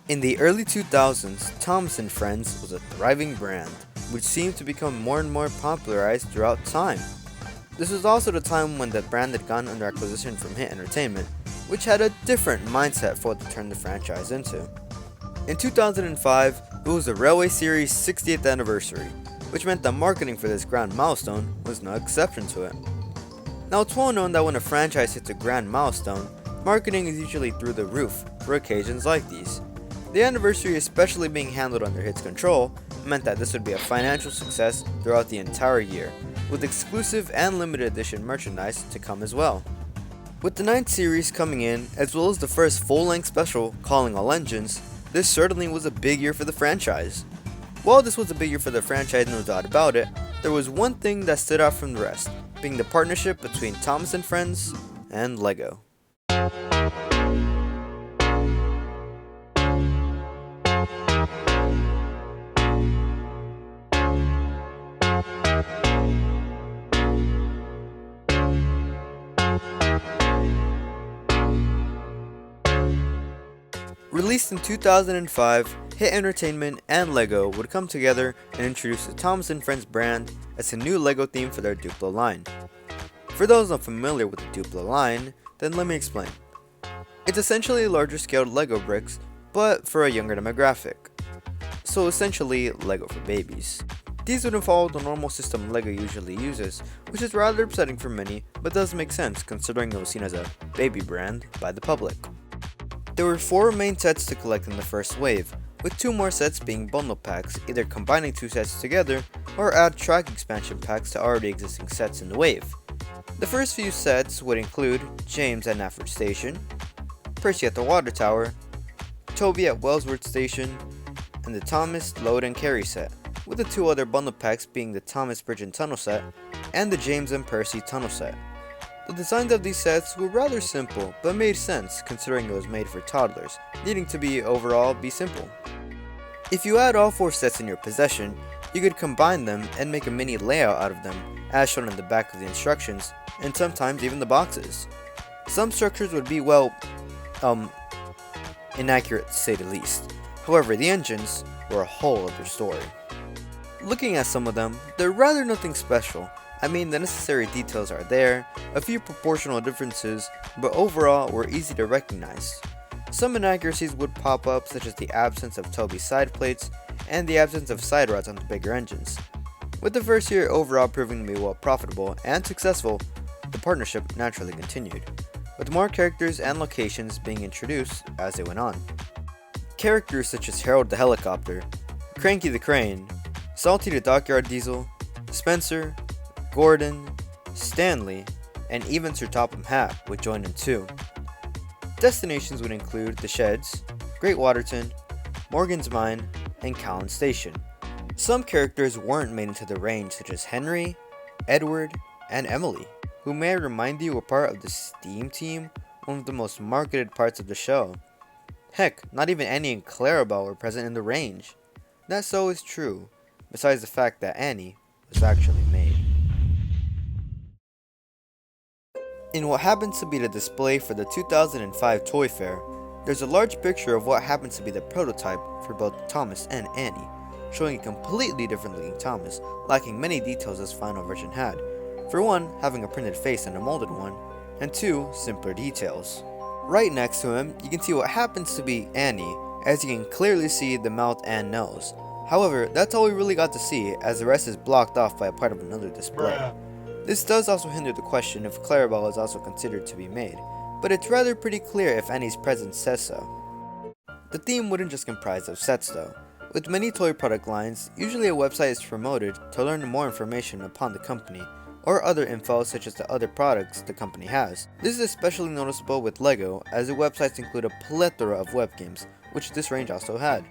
In the early 2000s, Thomas & Friends was a thriving brand, which seemed to become more and more popularized throughout time. This was also the time when the brand had gone under acquisition from Hit Entertainment, which had a different mindset for what to turn the franchise into. In 2005, it was the Railway Series' 60th anniversary, which meant that marketing for this grand milestone was no exception to it. Now, it's well known that when a franchise hits a grand milestone, marketing is usually through the roof for occasions like these. The anniversary, especially being handled under Hit's control, meant that this would be a financial success throughout the entire year, with exclusive and limited edition merchandise to come as well. With the 9th series coming in, as well as the first full-length special, Calling All Engines, this certainly was a big year for the franchise. While this was a big year for the franchise, no doubt about it, there was one thing that stood out from the rest, being the partnership between Thomas & Friends and LEGO. Released in 2005, Hit Entertainment and LEGO would come together and introduce the Thomas & Friends brand as a new LEGO theme for their Duplo line. For those unfamiliar with the Duplo line, then let me explain. It's essentially larger scaled LEGO bricks, but for a younger demographic. So essentially, LEGO for babies. These wouldn't follow the normal system LEGO usually uses, which is rather upsetting for many, but does make sense considering it was seen as a baby brand by the public. There were 4 main sets to collect in the first wave, with 2 more sets being bundle packs, either combining 2 sets together or add track expansion packs to already existing sets in the wave. The first few sets would include James at Nafford Station, Percy at the Water Tower, Toby at Wellsworth Station, and the Thomas Load and Carry set, with the 2 other bundle packs being the Thomas Bridge and Tunnel set and the James and Percy Tunnel set. The designs of these sets were rather simple, but made sense considering it was made for toddlers, needing to be simple. If you had all 4 sets in your possession, you could combine them and make a mini layout out of them, as shown in the back of the instructions, and sometimes even the boxes. Some structures would be, inaccurate to say the least. However, the engines were a whole other story. Looking at some of them, they're rather nothing special. I mean, the necessary details are there, a few proportional differences, but overall were easy to recognize. Some inaccuracies would pop up, such as the absence of Toby's side plates and the absence of side rods on the bigger engines. With the first year overall proving to be well profitable and successful, the partnership naturally continued, with more characters and locations being introduced as they went on. Characters such as Harold the Helicopter, Cranky the Crane, Salty the Dockyard Diesel, Spencer, Gordon, Stanley, and even Sir Topham Hatt would join in too. Destinations would include the Sheds, Great Waterton, Morgan's Mine, and Cowan Station. Some characters weren't made into the range, such as Henry, Edward, and Emily, who may I remind you were part of the Steam Team, one of the most marketed parts of the show. Heck, not even Annie and Clarabelle were present in the range. That so is true, besides the fact that Annie was actually made. In what happens to be the display for the 2005 Toy Fair, there's a large picture of what happens to be the prototype for both Thomas and Annie, showing a completely different looking Thomas, lacking many details this final version had. For one, having a printed face and a molded one, and 2, simpler details. Right next to him, you can see what happens to be Annie, as you can clearly see the mouth and nose. However, that's all we really got to see, as the rest is blocked off by a part of another display. This does also hinder the question if Clarabelle is also considered to be made, but it's rather pretty clear if Annie's presence says so. The theme wouldn't just comprise of sets though. With many toy product lines, usually a website is promoted to learn more information upon the company, or other info such as the other products the company has. This is especially noticeable with LEGO, as the websites include a plethora of web games, which this range also had.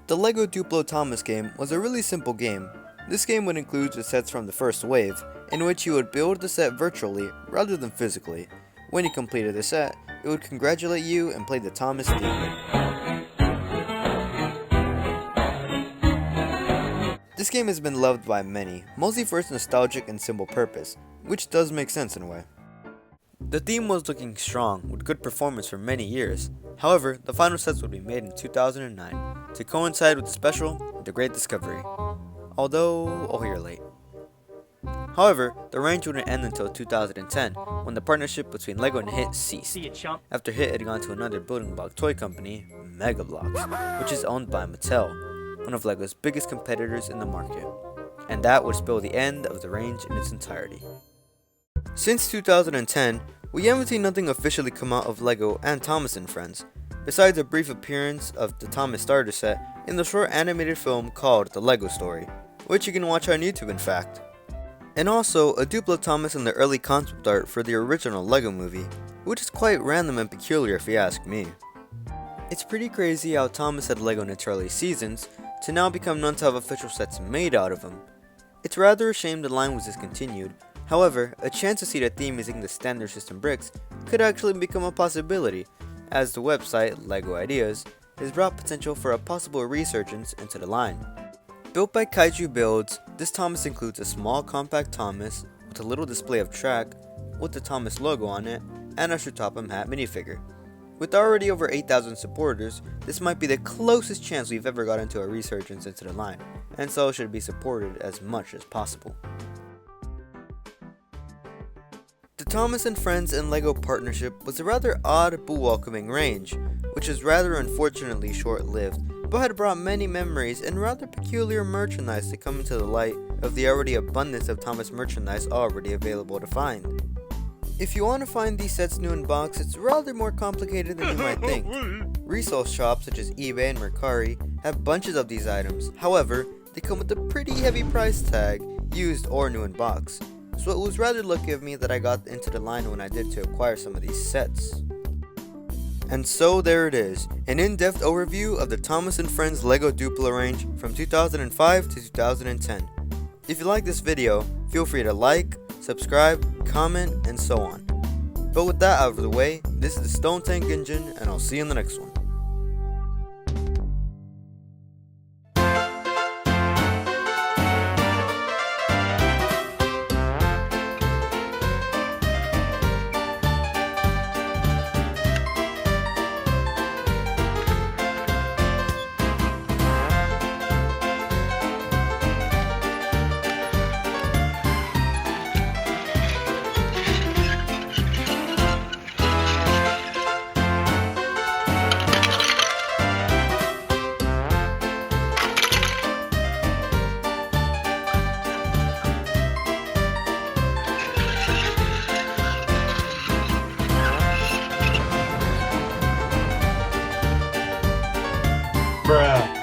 The LEGO Duplo Thomas game was a really simple game. This game would include the sets from the first wave, in which you would build the set virtually rather than physically. When you completed the set, it would congratulate you and play the Thomas theme. This game has been loved by many, mostly for its nostalgic and simple purpose, which does make sense in a way. The theme was looking strong, with good performance for many years. However, the final sets would be made in 2009 to coincide with the special The Great Discovery. Although, oh, you're late. However, the range wouldn't end until 2010, when the partnership between LEGO and HIT ceased, after HIT had gone to another building block toy company, Mega Bloks, which is owned by Mattel, one of LEGO's biggest competitors in the market. And that would spell the end of the range in its entirety. Since 2010, we haven't seen nothing officially come out of LEGO and Thomas & Friends, besides a brief appearance of the Thomas starter set in the short animated film called The LEGO Story, which you can watch on YouTube in fact. And also a Duplo Thomas in the early concept art for the original LEGO movie, which is quite random and peculiar if you ask me. It's pretty crazy how Thomas had LEGO in its early seasons, to now become known to have official sets made out of him. It's rather a shame the line was discontinued. However, a chance to see the theme using the standard system bricks could actually become a possibility, as the website, LEGO Ideas, has brought potential for a possible resurgence into the line. Built by Kaiju Builds, this Thomas includes a small compact Thomas with a little display of track with the Thomas logo on it and a Should Top 'em hat minifigure. With already over 8,000 supporters, this might be the closest chance we've ever got into a resurgence into the line, and so it should be supported as much as possible. The Thomas & Friends and LEGO partnership was a rather odd but welcoming range, which is rather unfortunately short-lived, but had brought many memories and rather peculiar merchandise to come into the light of the already abundance of Thomas merchandise already available to find. If you want to find these sets new in box, it's rather more complicated than you might think. Resale shops such as eBay and Mercari have bunches of these items, however, they come with a pretty heavy price tag, used or new in box. So it was rather lucky of me that I got into the line when I did to acquire some of these sets. And so there it is, an in-depth overview of the Thomas & Friends LEGO Duplo range from 2005 to 2010. If you like this video, feel free to like, subscribe, comment, and so on. But with that out of the way, this is the Stone Tank Engine, and I'll see you in the next one. Bruh.